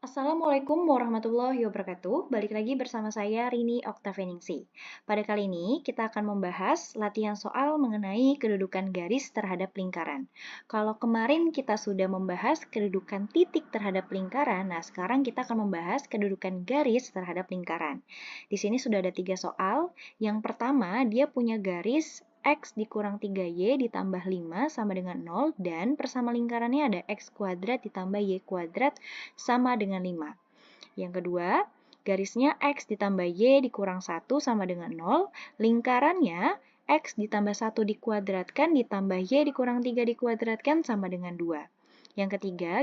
Assalamualaikum warahmatullahi wabarakatuh. Balik lagi bersama saya Rini Oktaveningsi. Pada kali ini kita akan membahas latihan soal mengenai kedudukan garis terhadap lingkaran. Kalau kemarin kita sudah membahas kedudukan titik terhadap lingkaran, nah sekarang kita akan membahas kedudukan garis terhadap lingkaran. Di sini sudah ada 3 soal. Yang pertama, dia punya garis X dikurang 3Y ditambah 5 sama dengan 0 dan persama lingkarannya ada X kuadrat ditambah Y kuadrat sama dengan 5. Yang kedua, garisnya X ditambah Y dikurang 1 sama dengan 0, lingkarannya X ditambah 1 dikuadratkan ditambah Y dikurang 3 dikuadratkan sama dengan 2. Yang ketiga,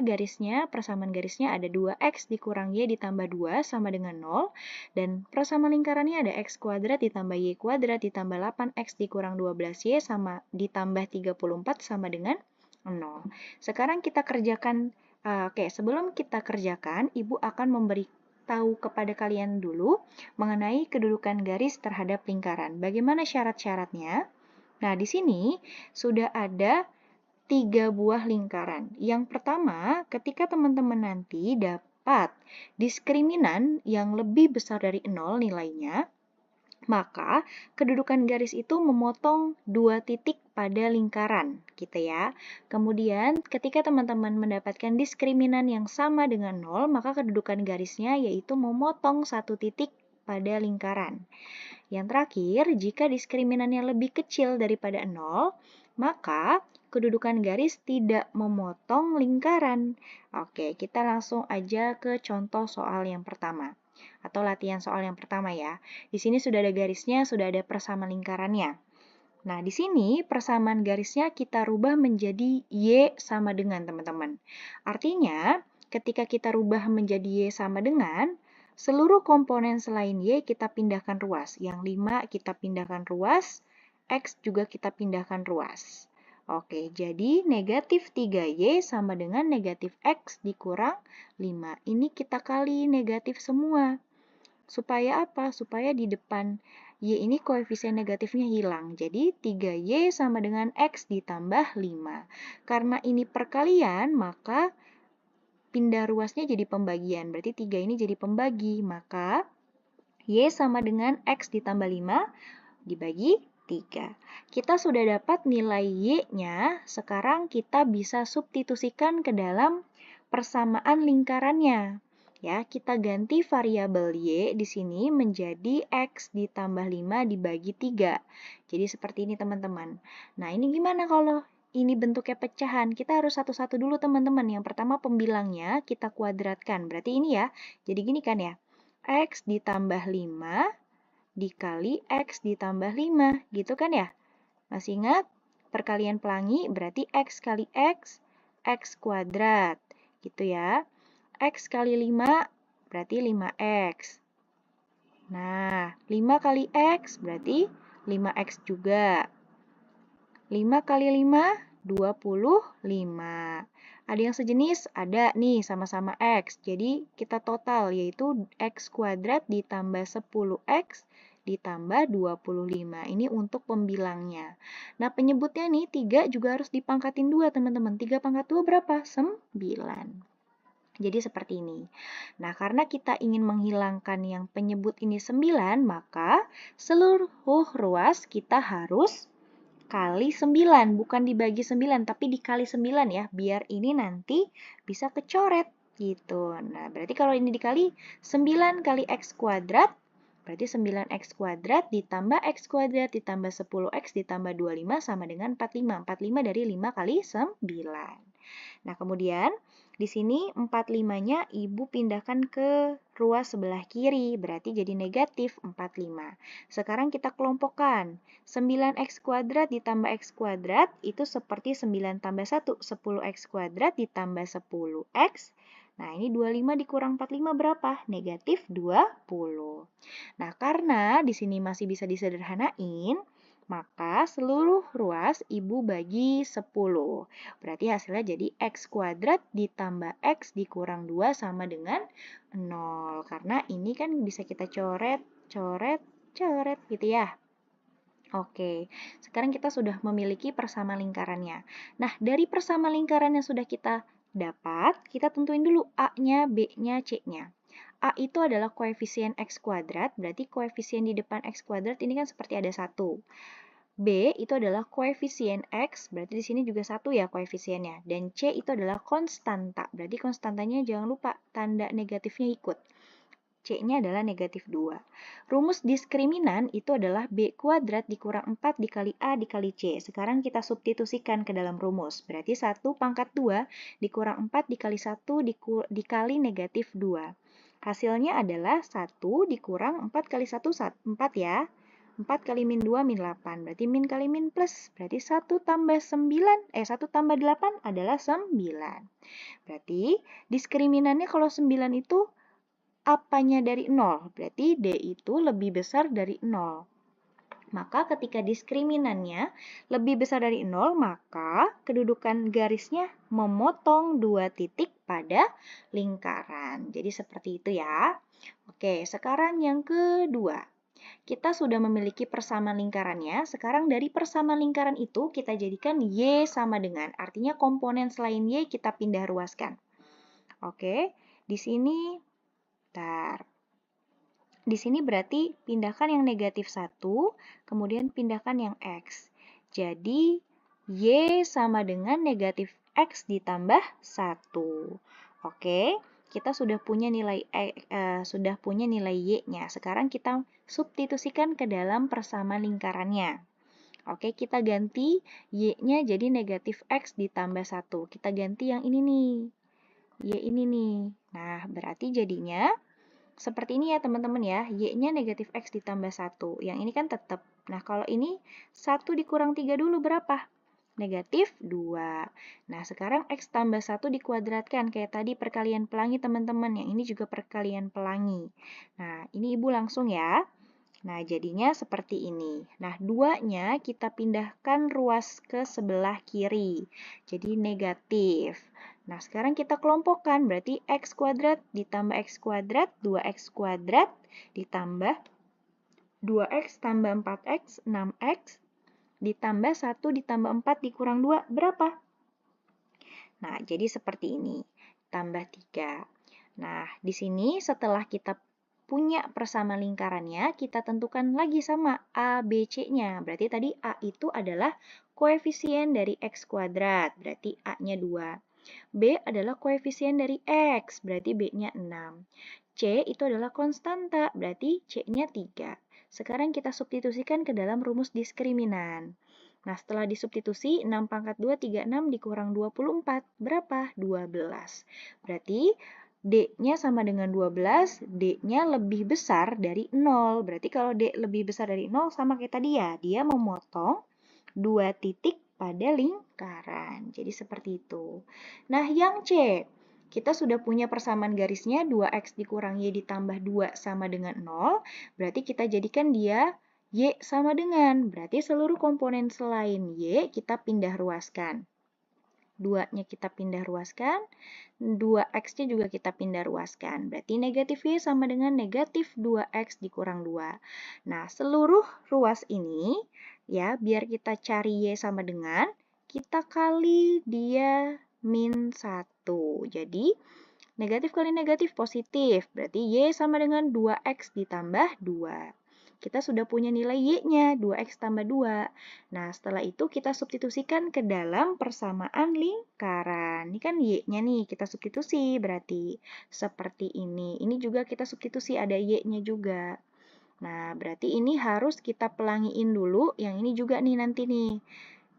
persamaan garisnya ada 2X dikurang Y ditambah 2 sama dengan 0, dan persamaan lingkarannya ada X kuadrat ditambah Y kuadrat ditambah 8X dikurang 12Y sama ditambah 34 sama dengan 0. Sekarang kita kerjakan. Oke, sebelum kita kerjakan, Ibu akan memberitahu kepada kalian dulu mengenai kedudukan garis terhadap lingkaran. Bagaimana syarat-syaratnya? Nah, di sini sudah ada 3 buah lingkaran. Yang pertama, ketika teman-teman nanti dapat diskriminan yang lebih besar dari 0 nilainya, maka kedudukan garis itu memotong 2 titik pada lingkaran, gitu ya. Kemudian, ketika teman-teman mendapatkan diskriminan yang sama dengan 0, maka kedudukan garisnya yaitu memotong 1 titik pada lingkaran. Yang terakhir, jika diskriminannya lebih kecil daripada 0, maka kedudukan garis tidak memotong lingkaran. Oke, kita langsung aja ke contoh soal yang pertama. Atau latihan soal yang pertama ya. Di sini sudah ada garisnya, sudah ada persamaan lingkarannya. Nah, di sini persamaan garisnya kita rubah menjadi Y sama dengan, teman-teman. Artinya, ketika kita rubah menjadi Y sama dengan, seluruh komponen selain Y kita pindahkan ruas. Yang 5 kita pindahkan ruas, X juga kita pindahkan ruas. Oke, jadi negatif 3Y sama dengan negatif X dikurang 5. Ini kita kali negatif semua. Supaya apa? Supaya di depan Y ini koefisien negatifnya hilang. Jadi 3Y sama dengan X ditambah 5. Karena ini perkalian, maka pindah ruasnya jadi pembagian. Berarti 3 ini jadi pembagi. Maka Y sama dengan X ditambah 5 dibagi 3. Kita sudah dapat nilai Y-nya, sekarang kita bisa substitusikan ke dalam persamaan lingkarannya. Ya, kita ganti variabel Y di sini menjadi X ditambah 5 dibagi 3. Jadi seperti ini teman-teman. Nah, ini gimana kalau ini bentuknya pecahan? Kita harus satu-satu dulu teman-teman. Yang pertama pembilangnya kita kuadratkan. Berarti ini ya. Jadi gini kan ya. X ditambah 5 dikali X ditambah 5. Gitu kan ya? Masih ingat? Perkalian pelangi berarti X kali X kuadrat. Gitu ya. X kali 5 berarti 5X. Nah, 5 kali X berarti 5X juga. 5 kali 5, 25. Ada yang sejenis? Ada nih, sama-sama X. Jadi, kita total, yaitu X kuadrat ditambah 10X ditambah 25. Ini untuk pembilangnya. Nah, penyebutnya nih, 3 juga harus dipangkatin 2, teman-teman. 3 pangkat 2 berapa? 9. Jadi seperti ini. Nah, karena kita ingin menghilangkan yang penyebut ini 9, maka seluruh ruas kita harus kali 9. Bukan dibagi 9, tapi dikali 9 ya. Biar ini nanti bisa kecoret gitu. Nah, berarti kalau ini dikali 9 kali X kuadrat, berarti 9X kuadrat ditambah X kuadrat ditambah 10X ditambah 25 sama dengan 45. 45 dari 5 kali 9. Nah, kemudian di sini 45-nya Ibu pindahkan ke ruas sebelah kiri, berarti jadi negatif 45. Sekarang kita kelompokkan. 9X kuadrat ditambah X kuadrat itu seperti 9 tambah 1, 10X kuadrat ditambah 10X. Nah, ini 25 dikurang 45 berapa? Negatif 20. Nah, karena di sini masih bisa disederhanain, maka seluruh ruas Ibu bagi 10. Berarti hasilnya jadi X kuadrat ditambah X dikurang 2 sama dengan 0. Karena ini kan bisa kita coret, coret, coret gitu ya. Oke, sekarang kita sudah memiliki persamaan lingkarannya. Nah, dari persamaan lingkaran yang sudah kita dapat, kita tentuin dulu A-nya, B-nya, C-nya. A itu adalah koefisien X kuadrat, berarti koefisien di depan X kuadrat ini kan seperti ada 1. B itu adalah koefisien X, berarti di sini juga 1 ya koefisiennya. Dan C itu adalah konstanta, berarti konstantanya jangan lupa tanda negatifnya ikut. C-nya adalah negatif 2. Rumus diskriminan itu adalah B kuadrat dikurang 4 dikali A dikali C. Sekarang kita substitusikan ke dalam rumus. Berarti 1 pangkat 2 dikurang 4 dikali 1 dikali negatif 2. Hasilnya adalah 1 dikurang 4 kali 1, 4 ya. 4 kali min 2, min 8. Berarti min kali min plus. Berarti 1 tambah 1 tambah 8 adalah 9. Berarti diskriminannya kalau 9 itu apanya dari 0, berarti D itu lebih besar dari 0. Maka ketika diskriminannya lebih besar dari 0, maka kedudukan garisnya memotong 2 titik pada lingkaran. Jadi seperti itu ya. Oke, sekarang yang kedua. Kita sudah memiliki persamaan lingkarannya, sekarang dari persamaan lingkaran itu kita jadikan Y sama dengan, artinya komponen selain Y kita pindah ruaskan. Oke, di sini di sini berarti pindahkan yang negatif 1, kemudian pindahkan yang X. Jadi, Y sama dengan negatif X ditambah 1. Oke, kita sudah punya nilai Y-nya. Sekarang kita substitusikan ke dalam persamaan lingkarannya. Oke, kita ganti Y-nya jadi negatif X ditambah 1. Kita ganti yang ini nih. Y ini nih. Nah, berarti jadinya seperti ini ya teman-teman ya, Y-nya negatif X ditambah 1. Yang ini kan tetap. Nah, kalau ini 1 dikurang 3 dulu berapa? Negatif 2. Nah, sekarang X tambah 1 dikuadratkan. Kayak tadi perkalian pelangi teman-teman. Yang ini juga perkalian pelangi. Nah, ini Ibu langsung ya. Nah, jadinya seperti ini. Nah, 2-nya kita pindahkan ruas ke sebelah kiri. Jadi negatif. Nah, sekarang kita kelompokkan. Berarti X kuadrat ditambah X kuadrat, 2X kuadrat ditambah 2X tambah 4X, 6X ditambah 1 ditambah 4 dikurang 2, berapa? Nah, jadi seperti ini. Tambah 3. Nah, di sini setelah kita punya persamaan lingkarannya, kita tentukan lagi sama A, B, C-nya. Berarti tadi A itu adalah koefisien dari X kuadrat, berarti A-nya 2. B adalah koefisien dari X, berarti B-nya 6. C itu adalah konstanta, berarti C-nya 3. Sekarang kita substitusikan ke dalam rumus diskriminan. Nah, setelah disubstitusi, 6 pangkat 2, 36 dikurang 24. Berapa? 12. Berarti D-nya sama dengan 12, D-nya lebih besar dari 0. Berarti kalau D lebih besar dari 0 sama kayak tadi ya, dia memotong 2 titik pada lingkaran. Jadi seperti itu. Nah, yang C, kita sudah punya persamaan garisnya 2X dikurang Y ditambah 2 sama dengan 0. Berarti kita jadikan dia Y sama dengan. Berarti seluruh komponen selain Y kita pindah ruaskan. 2-nya kita pindah ruaskan, 2X-nya juga kita pindah ruaskan. Berarti negatif Y sama dengan negatif 2X dikurang 2. Nah, seluruh ruas ini, ya, biar kita cari Y sama dengan, kita kali dia min 1. Jadi, negatif kali negatif positif. Berarti Y sama dengan 2X ditambah 2. Kita sudah punya nilai Y-nya, 2X tambah 2. Nah, setelah itu kita substitusikan ke dalam persamaan lingkaran. Ini kan Y-nya nih, kita substitusi berarti seperti ini. Ini juga kita substitusi, ada Y-nya juga. Nah, berarti ini harus kita pelangiin dulu, yang ini juga nih nanti nih.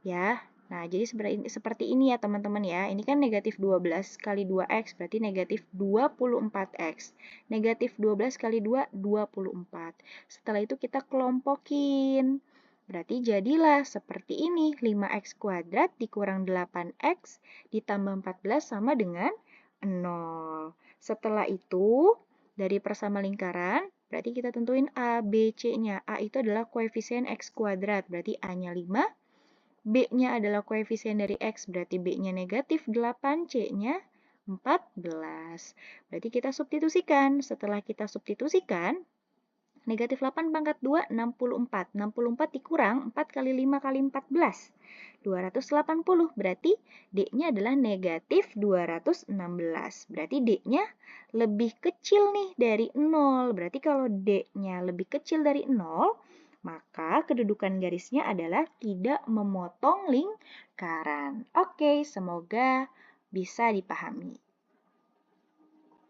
Ya, nah jadi seperti ini ya teman-teman ya. Ini kan negatif 12 kali 2X, berarti negatif 24X. Negatif 12 kali 2, 24. Setelah itu kita kelompokin. Berarti jadilah seperti ini, 5X kuadrat dikurang 8X ditambah 14 sama dengan 0. Setelah itu, dari persamaan lingkaran, berarti kita tentuin A, B, C-nya. A itu adalah koefisien X kuadrat, berarti A-nya 5. B-nya adalah koefisien dari X, berarti B-nya negatif 8, C-nya 14. Berarti kita substitusikan. Setelah kita substitusikan, Negatif 8 pangkat 2, 64. 64 dikurang 4 kali 5 kali 14. 280. Berarti D-nya adalah negatif 216. Berarti D-nya lebih kecil nih dari 0. Berarti kalau D-nya lebih kecil dari 0, maka kedudukan garisnya adalah tidak memotong lingkaran. Oke, semoga bisa dipahami.